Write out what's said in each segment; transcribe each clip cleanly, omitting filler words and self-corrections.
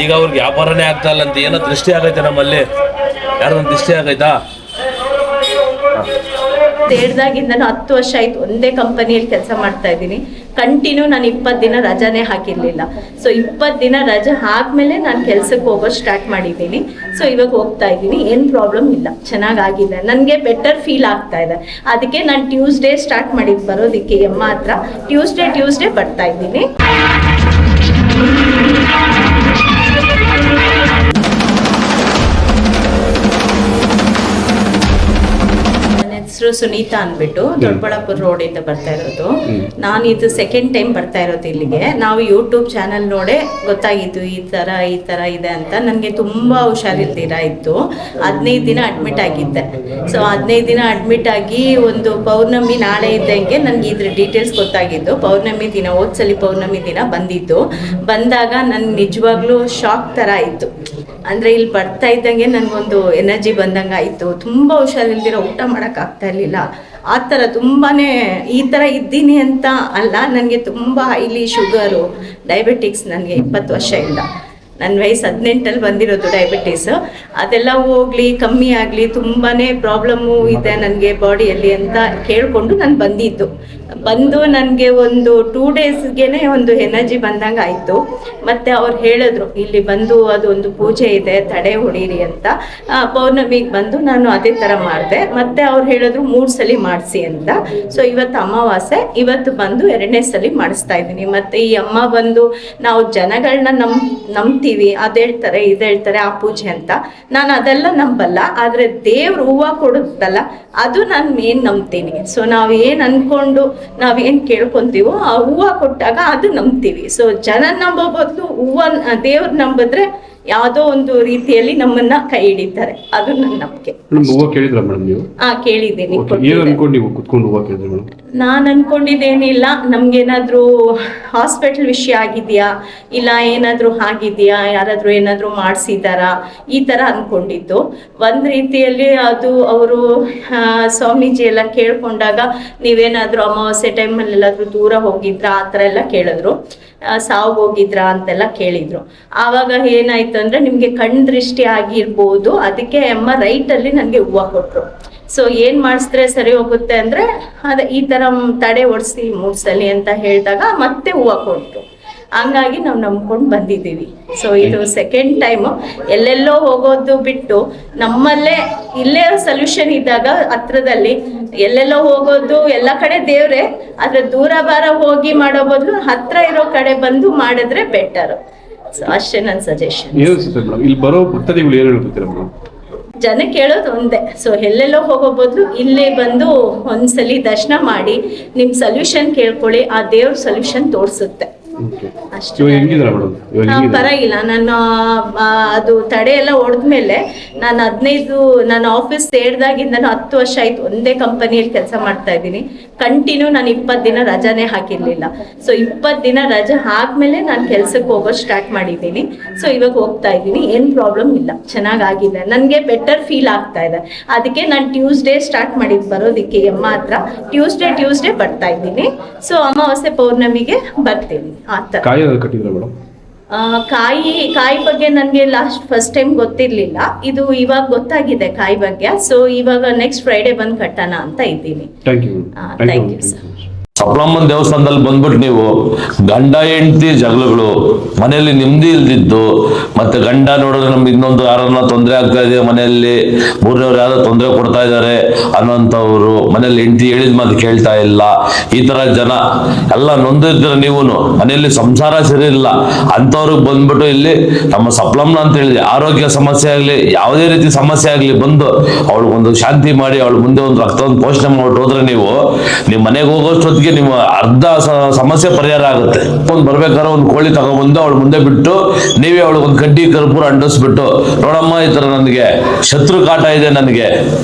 ಈಗ ಅವ್ರಿಗೆ ವ್ಯಾಪಾರನೇ ಆಗ್ತಾ ಇಲ್ಲ ಅಂತ ಏನೋ ದೃಷ್ಟಿ ಆಗೈತೆ ನಮ್ಮಲ್ಲಿ, ಯಾರೊಂದು ದೃಷ್ಟಿ ಆಗೈತಾ? ಸೇರಿದಾಗಿಂದ 10 ವರ್ಷ ಆಯ್ತು ಒಂದೇ ಕಂಪನಿಯಲ್ಲಿ ಕೆಲಸ ಮಾಡ್ತಾ ಇದ್ದೀನಿ. ಕಂಟಿನ್ಯೂ ನಾನು 20 ದಿನ ರಜಾನೇ ಹಾಕಿರ್ಲಿಲ್ಲ. ಸೊ 20 ದಿನ ರಜೆ ಆದ್ಮೇಲೆ ನಾನು ಕೆಲ್ಸಕ್ಕೆ ಹೋಗೋದು ಸ್ಟಾರ್ಟ್ ಮಾಡಿದ್ದೀನಿ. ಸೊ ಇವಾಗ ಹೋಗ್ತಾ ಇದ್ದೀನಿ, ಏನು ಪ್ರಾಬ್ಲಮ್ ಇಲ್ಲ, ಚೆನ್ನಾಗಾಗಿದೆ, ನನಗೆ ಬೆಟರ್ ಫೀಲ್ ಆಗ್ತಾ ಇದೆ. ಅದಕ್ಕೆ ನಾನು ಟ್ಯೂಸ್ಡೇ ಸ್ಟಾರ್ಟ್ ಮಾಡಿದ್ದು ಬರೋದಕ್ಕೆ ಎಮ್ಮ ಹತ್ರ. ಟ್ಯೂಸ್ಡೇ ಬರ್ತಾ ಇದ್ದೀನಿ. ಹೆಸರು ಸುನೀತಾ ಅಂದ್ಬಿಟ್ಟು ದೊಡ್ಡಬಳ್ಳಾಪುರ ರೋಡಿಂದ ಬರ್ತಾ ಇರೋದು. ನಾನು ಇದು ಸೆಕೆಂಡ್ ಟೈಮ್ ಬರ್ತಾ ಇರೋದು ಇಲ್ಲಿಗೆ. ನಾವು ಯೂಟ್ಯೂಬ್ ಚಾನಲ್ ನೋಡೇ ಗೊತ್ತಾಗಿತ್ತು ಈ ಥರ ಇದೆ ಅಂತ. ನನಗೆ ತುಂಬ ಹುಷಾರಿಲ್ದಿರ ಇತ್ತು. 15 ದಿನ ಅಡ್ಮಿಟ್ ಆಗಿದ್ದೆ. ಸೊ 15 ದಿನ ಅಡ್ಮಿಟ್ ಆಗಿ ಒಂದು ಪೌರ್ಣಮಿ ನಾಳೆ ಇದ್ದಂಗೆ ನನಗೆ ಇದ್ರ ಡೀಟೇಲ್ಸ್ ಗೊತ್ತಾಗಿದ್ದು. ಪೌರ್ಣಮಿ ದಿನ, ಹೋದ್ಸಲಿ ಪೌರ್ಣಮಿ ದಿನ ಬಂದಾಗ ನನ್ಗೆ ನಿಜವಾಗ್ಲೂ ಶಾಕ್ ಥರ ಆಯಿತು. ಅಂದರೆ ಇಲ್ಲಿ ಬರ್ತಾ ಇದ್ದಂಗೆ ನನಗೊಂದು ಎನರ್ಜಿ ಬಂದಂಗೆ ಆಯಿತು. ತುಂಬ ಹುಷಾರಿಲ್ದಿರ ಊಟ ಮಾಡೋಕ್ಕಾಗ್ತಾ ಇರಲಿಲ್ಲ. ಆ ಥರ ತುಂಬಾ ಈ ಥರ ಇದ್ದೀನಿ ಅಂತ ಅಲ್ಲ, ನನಗೆ ತುಂಬ ಹೈಲಿ ಶುಗರು, ಡಯಾಬಿಟಿಕ್ಸ್ ನನಗೆ 20 ವರ್ಷದಿಂದ. ನನ್ನ ವಯಸ್ಸು 18ಅಲ್ಲಿ ಬಂದಿರೋದು ಡಯಾಬಿಟೀಸ್. ಅದೆಲ್ಲ ಹೋಗಲಿ, ಕಮ್ಮಿ ಆಗಲಿ, ತುಂಬಾ ಪ್ರಾಬ್ಲಮ್ಮು ಇದೆ ನನಗೆ ಬಾಡಿಯಲ್ಲಿ ಅಂತ ಕೇಳಿಕೊಂಡು ನಾನು ಬಂದು ನನಗೆ ಒಂದು 2 ಡೇಸ್ಗೆ ಒಂದು ಎನರ್ಜಿ ಬಂದಂಗೆ ಆಯಿತು. ಮತ್ತು ಅವ್ರು ಹೇಳಿದ್ರು ಇಲ್ಲಿ ಬಂದು ಅದೊಂದು ಪೂಜೆ ಇದೆ, ತಡೆ ಹೊಡೀರಿ ಅಂತ. ಪೌರ್ಣಮಿಗೆ ಬಂದು ನಾನು ಅದೇ ಥರ ಮಾಡಿದೆ. ಮತ್ತು ಅವ್ರು ಹೇಳಿದ್ರು 3 ಸಲ ಮಾಡಿಸಿ ಅಂತ. ಸೊ ಇವತ್ತು ಅಮಾವಾಸ್ಯೆ, ಇವತ್ತು ಬಂದು 2ನೇ ಸಲ ಮಾಡಿಸ್ತಾ ಇದ್ದೀನಿ. ಮತ್ತು ಈ ಅಮ್ಮ ಬಂದು ನಾವು ಜನಗಳನ್ನ ನಂಬ್ತೀವಿ, ಅದೇಳ್ತಾರೆ ಇದೇಳ್ತಾರೆ ಆ ಪೂಜೆ ಅಂತ. ನಾನು ಅದೆಲ್ಲ ನಂಬಲ್ಲ, ಆದರೆ ದೇವ್ರು ಹೂವು ಕೊಡುತ್ತಲ್ಲ ಅದು ನಾನು ಮೇನ್ ನಂಬ್ತೀನಿ. ಸೊ ನಾವೇನು ಅಂದ್ಕೊಂಡು ನಾವೇನು ಕೇಳ್ಕೊತೀವೋ ಆ ಹೂವು ಕೊಟ್ಟಾಗ ಅದು ನಂಬ್ತೀವಿ. ಸೊ ಜನ ನಂಬೋ ಬದಲು ದೇವ್ರು ನಂಬಿದ್ರೆ ಯಾವುದೋ ಒಂದು ರೀತಿಯಲ್ಲಿ ನಮ್ಮನ್ನ ಕೈ ಹಿಡಿತಾರೆ. ಅದು ನನ್ನ ನಂಬಿಕೆ. ಕೇಳಿದ್ದೀನಿ. ನಾನು ಅನ್ಕೊಂಡಿದ್ದೇನಿಲ್ಲ, ನಮ್ಗೇನಾದ್ರೂ ಹಾಸ್ಪಿಟಲ್ ವಿಷಯ ಆಗಿದೆಯಾ, ಇಲ್ಲ ಏನಾದರೂ ಆಗಿದೆಯಾ, ಯಾರಾದರೂ ಏನಾದರೂ ಮಾಡಿಸಿದಾರಾ, ಈ ಥರ ಅಂದ್ಕೊಂಡಿದ್ದು. ಒಂದು ರೀತಿಯಲ್ಲಿ ಅದು ಅವರು ಸ್ವಾಮೀಜಿ ಎಲ್ಲ ಕೇಳ್ಕೊಂಡಾಗ ನೀವೇನಾದರೂ ಅಮಾವಾಸ್ಯೆ ಟೈಮಲ್ಲಿ ಎಲ್ಲಾದರೂ ದೂರ ಹೋಗಿದ್ರಾ ಆ ಥರ ಎಲ್ಲ ಕೇಳಿದ್ರು. ಸಾವು ಹೋಗಿದ್ರಾ ಅಂತೆಲ್ಲ ಕೇಳಿದ್ರು. ಆವಾಗ ಏನಾಯ್ತು ಅಂದರೆ ನಿಮಗೆ ಕಣ್ಣು ದೃಷ್ಟಿ ಆಗಿರ್ಬೋದು, ಅದಕ್ಕೆ ಅಮ್ಮ ರೈಟಲ್ಲಿ ನನಗೆ ಹೂವು ಕೊಟ್ಟರು. ಸೊ ಏನು ಮಾಡಿಸಿದ್ರೆ ಸರಿ ಹೋಗುತ್ತೆ ಅಂದರೆ ಈ ಥರ ತಡೆ ಓಡಿಸಿ 3 ಸಲ ಅಂತ ಹೇಳಿದಾಗ ಮತ್ತೆ ಹೂವು ಕೊಟ್ಟರು. ಹಂಗಾಗಿ ನಾವು ನಂಬ್ಕೊಂಡು ಬಂದಿದ್ದೀವಿ. ಸೊ ಇದು ಸೆಕೆಂಡ್ ಟೈಮು. ಎಲ್ಲೆಲ್ಲೋ ಹೋಗೋದು ಬಿಟ್ಟು ನಮ್ಮಲ್ಲೇ ಇಲ್ಲೇ ಸೊಲ್ಯೂಷನ್ ಇದ್ದಾಗ ಹತ್ರದಲ್ಲಿ ಎಲ್ಲೆಲ್ಲೋ ಹೋಗೋದು, ಎಲ್ಲ ಕಡೆ ದೇವ್ರೆ, ಆದರೆ ದೂರ ಬಾರ ಹೋಗಿ ಮಾಡೋ ಬದಲು ಹತ್ರ ಇರೋ ಕಡೆ ಬಂದು ಮಾಡಿದ್ರೆ ಬೆಟರ್. ಸೊ ಅಷ್ಟೇ ನನ್ನ ಸಜೆಷನ್. ಜನಕ್ಕೆ ಹೇಳೋದು ಒಂದೇ, ಸೊ ಎಲ್ಲೆಲ್ಲೋ ಹೋಗೋ ಬದಲು ಇಲ್ಲೇ ಬಂದು ಒಂದ್ಸಲಿ ದರ್ಶನ ಮಾಡಿ ನಿಮ್ಮ ಸೊಲ್ಯೂಷನ್ ಕೇಳ್ಕೊಳ್ಳಿ, ಆ ದೇವ್ರ ಸೊಲ್ಯೂಷನ್ ತೋರಿಸುತ್ತೆ. ಪರವಾಗಿಲ್ಲ. ನಾನು ಅದು ತಡೆ ಎಲ್ಲ ಹೊಡೆದ್ಮೇಲೆ ನಾನು ಆಫೀಸ್ ಸೇರಿದಾಗಿಂದ 10 ವರ್ಷ ಆಯ್ತು ಒಂದೇ ಕಂಪನಿಯಲ್ಲಿ ಕೆಲಸ ಮಾಡ್ತಾ ಇದ್ದೀನಿ. ಕಂಟಿನ್ಯೂ ನಾನು 20 ದಿನ ರಜಾನೇ ಹಾಕಿರ್ಲಿಲ್ಲ. ಸೊ 20 ದಿನ ರಜೆ ಆದ್ಮೇಲೆ ನಾನು ಕೆಲ್ಸಕ್ಕೆ ಹೋಗೋದು ಸ್ಟಾರ್ಟ್ ಮಾಡಿದ್ದೀನಿ. ಸೊ ಇವಾಗ ಹೋಗ್ತಾ ಇದ್ದೀನಿ, ಏನು ಪ್ರಾಬ್ಲಮ್ ಇಲ್ಲ, ಚೆನ್ನಾಗಾಗಿದೆ, ನನಗೆ ಬೆಟರ್ ಫೀಲ್ ಆಗ್ತಾ ಇದೆ. ಅದಕ್ಕೆ ನಾನು ಟ್ಯೂಸ್ಡೇ ಸ್ಟಾರ್ಟ್ ಮಾಡಿದ್ದು ಬರೋದಕ್ಕೆ ಎಮ್ಮ ಹತ್ರ. ಟ್ಯೂಸ್ಡೇ ಬರ್ತಾ ಇದ್ದೀನಿ. ಸೊ ಅಮಾವಾಸ್ಯೆ ಪೌರ್ಣಮಿಗೆ ಬರ್ತೀನಿ. ಕಾಯಿ ಬಗ್ಗೆ ನನಗೆ ಫಸ್ಟ್ ಟೈಮ್ ಗೊತ್ತಿರಲಿಲ್ಲ. ಇದು ಇವಾಗ ಗೊತ್ತಾಗಿದೆ ಕಾಯಿ ಬಗ್ಗೆ. ಸೊ ಇವಾಗ ನೆಕ್ಸ್ಟ್ ಫ್ರೈಡೆ ಬಂದು ಕಟ್ಟೋಣ ಅಂತ ಇದ್ದೀನಿ. Thank you sir. ಸಪ್ಲಮ್ಮನ ದೇವಸ್ಥಾನದಲ್ಲಿ ಬಂದ್ಬಿಟ್ಟು ನೀವು ಗಂಡ ಹೆಂಡತಿ ಜಗಳಗಳು, ಮನೆಯಲ್ಲಿ ನೆಮ್ಮದಿ ಇಲ್ದಿದ್ದು, ಮತ್ತೆ ಗಂಡ ನೋಡಿದ್ರೆ ನಮ್ಗೆ ಇನ್ನೊಂದು ಯಾರನ್ನ ತೊಂದರೆ ಆಗ್ತಾ ಇದೆ, ಮನೆಯಲ್ಲಿ ಮೂರನೇವ್ರು ಯಾರೋ ತೊಂದರೆ ಕೊಡ್ತಾ ಇದ್ದಾರೆ ಅನ್ನೋಂಥವ್ರು, ಮನೆಯಲ್ಲಿ ಹೆಂಡತಿ ಹೇಳಿದ ಮಾತು ಕೇಳ್ತಾ ಇಲ್ಲ, ಈ ತರ ಜನ ಎಲ್ಲ ನೊಂದಿದ್ರೆ ನೀವು ಮನೆಯಲ್ಲಿ ಸಂಸಾರ ಸರಿ ಇಲ್ಲ ಅಂಥವ್ರಿಗೆ ಬಂದ್ಬಿಟ್ಟು ಇಲ್ಲಿ ನಮ್ಮ ಸಪ್ಲಮ್ಮನ ಅಂತ ಹೇಳಿದೆ, ಆರೋಗ್ಯ ಸಮಸ್ಯೆ ಆಗ್ಲಿ ಯಾವುದೇ ರೀತಿ ಸಮಸ್ಯೆ ಆಗ್ಲಿ ಬಂದು ಅವಳಿಗೊಂದು ಶಾಂತಿ ಮಾಡಿ ಅವಳು ಮುಂದೆ ಒಂದು ರಕ್ತವನ್ನು ಪೋಷಣೆ ಮಾಡ್ಬಿಟ್ಟು ಹೋದ್ರೆ ನೀವು ಮನೆಗೆ ಹೋಗೋಷ್ಟೊತ್ತಿಗೆ ನಿಮ್ಮ ಅರ್ಧ ಸಮಸ್ಯೆ ಪರಿಹಾರ ಆಗುತ್ತೆ. ಬರ್ಬೇಕಾದ್ರೆ ಒಂದು ಕೋಳಿ ತಗೊಂಡ್ಬಂದು ಅವಳು ಮುಂದೆ ಬಿಟ್ಟು ನೀವೇ ಅವಳಿಗೆ ಒಂದು ಕಡ್ಡಿ ಕರ್ಪೂರ ಅಂಟಿಸ್ಬಿಟ್ಟು, ನೋಡಮ್ಮ ಈ ತರ ನನಗೆ ಶತ್ರು ಕಾಟ ಇದೆ, ನನಗೆ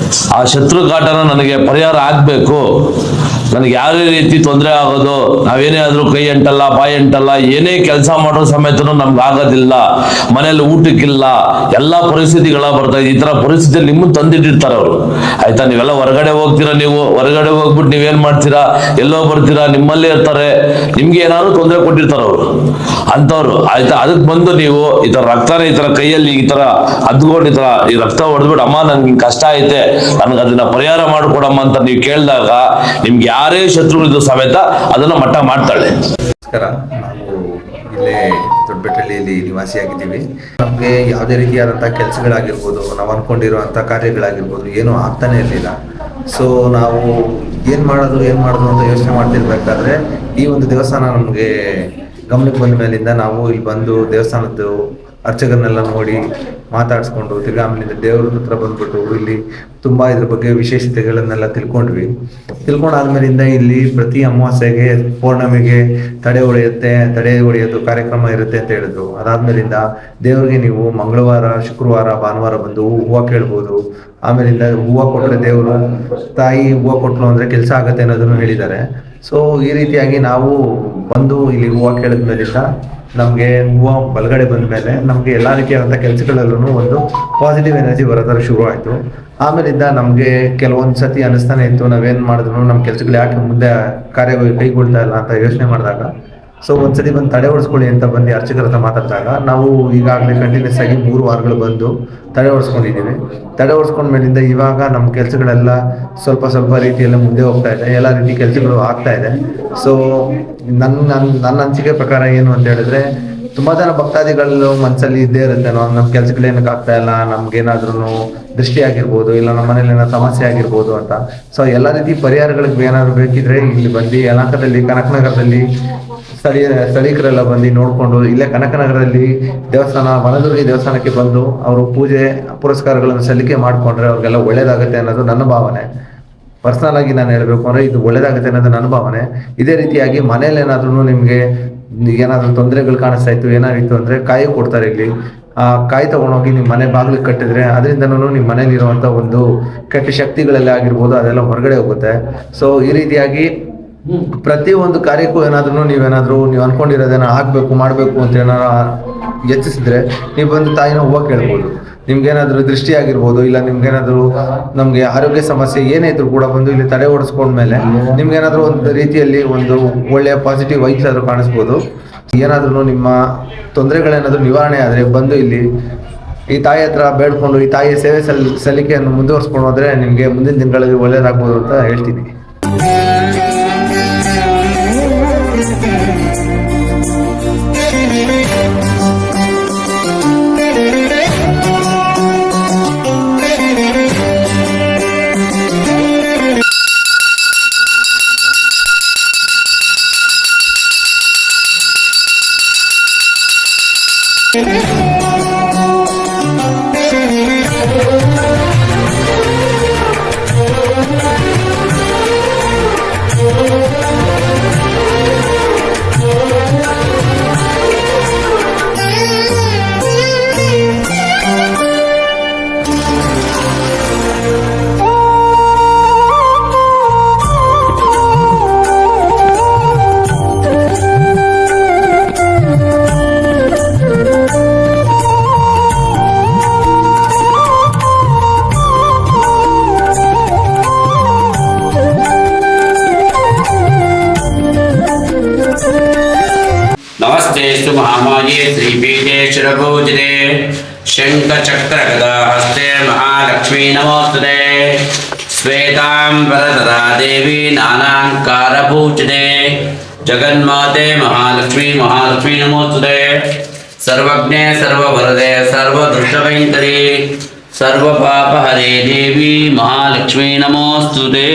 ಆ ಶತ್ರು ಕಾಟನ ನನಗೆ ಪರಿಹಾರ ಆಗ್ಬೇಕು, ನನಗೆ ಯಾವುದೇ ರೀತಿ ತೊಂದರೆ ಆಗೋದು, ನಾವೇನೇ ಆದ್ರೂ ಕೈ ಅಂಟಲ್ಲ ಬಾಯಿ ಅಂಟಲ್ಲ, ಏನೇ ಕೆಲಸ ಮಾಡೋ ಸಮೇತನು ನಮ್ಗೆ ಆಗೋದಿಲ್ಲ, ಮನೇಲಿ ಊಟಕ್ಕಿಲ್ಲ, ಎಲ್ಲಾ ಪರಿಸ್ಥಿತಿಗಳ ಬರ್ತಾ ಇದೆ. ಈ ತರ ಪರಿಸ್ಥಿತಿಯಲ್ಲಿ ನಿಮ್ಮನ್ನು ತಂದಿಟ್ಟಿರ್ತಾರೆ ಅವರು. ಆಯ್ತಾ, ನೀವೆಲ್ಲ ಹೊರಗಡೆ ಹೋಗ್ತೀರಾ, ನೀವು ಹೊರಗಡೆ ಹೋಗ್ಬಿಟ್ಟು ನೀವೇನ್ ಮಾಡ್ತೀರಾ, ಎಲ್ಲೋ ಬರ್ತೀರಾ, ನಿಮ್ಮಲ್ಲೇ ಇರ್ತಾರೆ, ನಿಮ್ಗೆ ಏನಾದ್ರು ತೊಂದರೆ ಕೊಟ್ಟಿರ್ತಾರೆ ಅವರು ಅಂತವ್ರು ಆಯ್ತಾ. ಅದಕ್ಕೆ ಬಂದು ನೀವು ಈ ತರ ರಕ್ತನ ಈ ತರ ಕೈಯಲ್ಲಿ ಈ ತರ ಹದ್ಕೊಂಡು ಈ ತರ ಈ ರಕ್ತ ಹೊಡೆದ್ಬಿಟ್ಟು ಅಮ್ಮ ನನ್ಗೆ ಕಷ್ಟ ಐತೆ ನನ್ಗೆ ಅದನ್ನ ಪರಿಹಾರ ಮಾಡಿಕೊಡಮ್ಮ ಅಂತ ನೀವು ಕೇಳಿದಾಗ ನಿಮ್ಗೆ ಯಾರೇ ಶತ್ರುಗಳಿದ್ರು ಸಮೇತ ಅದನ್ನ ಮಟ್ಟ ಮಾಡ್ತಾಳೆ. ನಮಸ್ಕಾರ, ನಾವು ಇಲ್ಲೇ ದೊಡ್ಡಬೆಟ್ಟಳ್ಳಿಯಲ್ಲಿ ನಿವಾಸಿಯಾಗಿದ್ದೀವಿ. ನಮಗೆ ಯಾವುದೇ ರೀತಿಯಾದಂಥ ಕೆಲಸಗಳಾಗಿರ್ಬೋದು, ನಾವು ಅಂದ್ಕೊಂಡಿರುವಂಥ ಕಾರ್ಯಗಳಾಗಿರ್ಬೋದು ಏನೂ ಆಗ್ತಾನೆ ಇರಲಿಲ್ಲ. ಸೊ ನಾವು ಏನು ಮಾಡೋದು ಅಂತ ಯೋಚನೆ ಮಾಡ್ತಿರ್ಬೇಕಾದ್ರೆ ಈ ಒಂದು ದೇವಸ್ಥಾನ ನಮಗೆ ಗಮನಕ್ಕೆ ಬಂದ ಮೇಲಿಂದ ನಾವು ಇಲ್ಲಿ ಬಂದು ದೇವಸ್ಥಾನದ್ದು ಅರ್ಚಕರನ್ನೆಲ್ಲ ನೋಡಿ ಮಾತಾಡಿಸ್ಕೊಂಡು ತಿರ್ಗಿ ಆಮೇಲಿಂದ ದೇವ್ರ ಹತ್ರ ಬಂದ್ಬಿಟ್ಟು ಇಲ್ಲಿ ತುಂಬ ಇದ್ರ ಬಗ್ಗೆ ವಿಶೇಷತೆಗಳನ್ನೆಲ್ಲ ತಿಳ್ಕೊಂಡಾದ್ಮೇಲಿಂದ ಇಲ್ಲಿ ಪ್ರತಿ ಅಮಾವಾಸ್ಯೆಗೆ ಪೌರ್ಣಮಿಗೆ ತಡೆ ಹೊಡೆಯೋದು ಕಾರ್ಯಕ್ರಮ ಇರುತ್ತೆ ಅಂತ ಹೇಳಿದ್ರು. ಅದಾದ್ಮೇಲಿಂದ ದೇವ್ರಿಗೆ ನೀವು ಮಂಗಳವಾರ, ಶುಕ್ರವಾರ, ಭಾನುವಾರ ಬಂದು ಹೂವು ಕೇಳ್ಬೋದು. ಆಮೇಲಿಂದ ಹೂವು ಕೊಟ್ಟರೆ ದೇವರು ತಾಯಿ ಹೂವು ಕೊಟ್ಟಲು ಅಂದರೆ ಕೆಲಸ ಆಗುತ್ತೆ ಅನ್ನೋದನ್ನು ಹೇಳಿದ್ದಾರೆ. ಸೊ ಈ ರೀತಿಯಾಗಿ ನಾವು ಬಂದು ಇಲ್ಲಿ ಹೂವು ಕೇಳಿದ್ಮೇಲಿಂದ ನಮಗೆ ಹೂವು ಬಲಗಡೆ ಬಂದ ಮೇಲೆ ನಮಗೆ ಎಲ್ಲ ರೀತಿಯಾದಂಥ ಕೆಲಸಗಳಲ್ಲೂ ಒಂದು ಪಾಸಿಟಿವ್ ಎನರ್ಜಿ ಬರೋದರ ಶುರು ಆಯಿತು. ಆಮೇಲಿಂದ ನಮಗೆ ಕೆಲವೊಂದು ಸತಿ ಅನ್ನಿಸ್ತಾನೆ ಇತ್ತು, ನಾವೇನು ಮಾಡಿದ್ರು ನಮ್ಮ ಕೆಲಸಗಳು ಯಾಕೆ ಮುಂದೆ ಕೈಗೊಳ್ತಾ ಇಲ್ಲ ಅಂತ ಯೋಚನೆ ಮಾಡಿದಾಗ ಸೊ ಒಂದ್ಸತಿ ಬಂದು ತಡೆ ಓಡಿಸ್ಕೊಳ್ಳಿ ಅಂತ ಬಂದು ಅರ್ಚಕರ ಹತ್ರ ಮಾತಾಡಿದಾಗ ನಾವು ಈಗಾಗಲೇ ಕಂಟಿನ್ಯೂಸ್ ಆಗಿ 3 ವಾರಗಳು ಬಂದು ತಡೆ ಓಡಿಸ್ಕೊಂಡಿದ್ದೀವಿ. ತಡೆ ಓಡಿಸ್ಕೊಂಡ್ಮೇಲಿಂದ ಇವಾಗ ನಮ್ಮ ಕೆಲಸಗಳೆಲ್ಲ ಸ್ವಲ್ಪ ರೀತಿಯಲ್ಲಿ ಮುಂದೆ ಹೋಗ್ತಾ ಇದೆ, ಎಲ್ಲ ರೀತಿ ಕೆಲಸಗಳು ಆಗ್ತಾ ಇದೆ. ಸೊ ನನ್ನ ಅನಿಸಿಕೆ ಪ್ರಕಾರ ಏನು ಅಂತ ಹೇಳಿದ್ರೆ, ತುಂಬ ಜನ ಭಕ್ತಾದಿಗಳು ಮನಸ್ಸಲ್ಲಿ ಇದ್ದೇ ಇರುತ್ತೆ, ನಮ್ಮ ಕೆಲಸಗಳು ಏನಕ್ಕೆ ಆಗ್ತಾ ಇಲ್ಲ, ನಮ್ಗೇನಾದ್ರೂ ದೃಷ್ಟಿ ಆಗಿರ್ಬೋದು, ಇಲ್ಲ ನಮ್ಮ ಮನೇಲಿ ಏನೋ ಸಮಸ್ಯೆ ಆಗಿರ್ಬೋದು ಅಂತ. ಸೊ ಎಲ್ಲ ರೀತಿ ಪರಿಹಾರಗಳಿಗೆ ಏನಾದ್ರು ಬೇಕಿದ್ರೆ ಇಲ್ಲಿ ಬಂದು ಯಲಹಂಕದಲ್ಲಿ ಕನಕನಗರದಲ್ಲಿ ಸ್ಥಳೀಕರೆಲ್ಲ ಬಂದು ನೋಡಿಕೊಂಡು ಇಲ್ಲೇ ಕನಕನಗರದಲ್ಲಿ ವನದುರ್ಗಿ ದೇವಸ್ಥಾನಕ್ಕೆ ಬಂದು ಅವರು ಪೂಜೆ ಪುರಸ್ಕಾರಗಳನ್ನು ಸಲ್ಲಿಕೆ ಮಾಡಿಕೊಂಡ್ರೆ ಅವ್ರಿಗೆಲ್ಲ ಒಳ್ಳೇದಾಗುತ್ತೆ ಅನ್ನೋದು ನನ್ನ ಭಾವನೆ. ಪರ್ಸನಲ್ ಆಗಿ ನಾನು ಹೇಳಬೇಕು ಅಂದರೆ ಇದು ಒಳ್ಳೇದಾಗುತ್ತೆ ಅನ್ನೋದು ನನ್ನ ಭಾವನೆ. ಇದೇ ರೀತಿಯಾಗಿ ಮನೇಲಿ ಏನಾದ್ರೂ ನಿಮಗೆ ಏನಾದರೂ ತೊಂದರೆಗಳು ಕಾಣಿಸ್ತಾ ಇತ್ತು, ಏನಾಗಿತ್ತು ಅಂದರೆ ಕಾಯಿ ಕೊಡ್ತಾರೆ ಇಲ್ಲಿ. ಆ ಕಾಯಿ ತೊಗೊಂಡೋಗಿ ನಿಮ್ಮ ಮನೆ ಬಾಗಿಲಿಗೆ ಕಟ್ಟಿದ್ರೆ ಅದರಿಂದನೂ ನಿಮ್ಮ ಮನೇಲಿರುವಂಥ ಒಂದು ಕೆಟ್ಟ ಶಕ್ತಿಗಳೆಲ್ಲ ಆಗಿರ್ಬೋದು ಅದೆಲ್ಲ ಹೊರಗಡೆ ಹೋಗುತ್ತೆ. ಸೊ ಈ ರೀತಿಯಾಗಿ ಪ್ರತಿಯೊಂದು ಕಾರ್ಯಕ್ಕೂ ನೀವು ಅನ್ಕೊಂಡಿರೋದೇನೋ ಆಗಬೇಕು ಮಾಡಬೇಕು ಅಂತ ಏನಾರ ಹೆಚ್ಚಿಸಿದ್ರೆ ನೀವು ಬಂದು ತಾಯಿನ ಹೂವು ಕೇಳ್ಬೋದು. ನಿಮ್ಗೇನಾದರೂ ದೃಷ್ಟಿ ಆಗಿರ್ಬೋದು, ಇಲ್ಲ ನಿಮ್ಗೇನಾದರೂ ನಮಗೆ ಆರೋಗ್ಯ ಸಮಸ್ಯೆ ಏನೇ ಇದ್ರು ಕೂಡ ಬಂದು ಇಲ್ಲಿ ತಡೆ ಓಡಿಸ್ಕೊಂಡ್ಮೇಲೆ ನಿಮ್ಗೇನಾದರೂ ಒಂದು ರೀತಿಯಲ್ಲಿ ಒಂದು ಒಳ್ಳೆಯ ಪಾಸಿಟಿವ್ ವೈಬ್ಸ್ ಆದರೂ ಕಾಣಿಸ್ಬೋದು. ಏನಾದ್ರೂ ನಿಮ್ಮ ತೊಂದರೆಗಳೇನಾದರೂ ನಿವಾರಣೆ ಆದರೆ ಬಂದು ಇಲ್ಲಿ ಈ ತಾಯಿ ಹತ್ರ ಬೇಡ್ಕೊಂಡು ಈ ತಾಯಿಯ ಸೇವೆ ಸಲ್ಲಿಕೆಯನ್ನು ಮುಂದುವರಿಸ್ಕೊಂಡು ಹೋದರೆ ನಿಮಗೆ ಮುಂದಿನ ದಿನಗಳಲ್ಲಿ ಒಳ್ಳೆಯದಾಗ್ಬೋದು ಅಂತ ಹೇಳ್ತೀನಿ. नमस्तेस्तु महामाये श्रीपीठे शिरभूजिते शङ्खचक्रगदा हस्ते महालक्ष्मी नमोस्तुते श्वेतांबरधरा देवी नानांकारभूजिते जगन्माते महालक्ष्मी नमोस्तुते सर्वज्ञे सर्ववरदे सर्वदुष्टभयङ्करी सर्वपापहरे देवी महालक्ष्मी नमोस्तुते।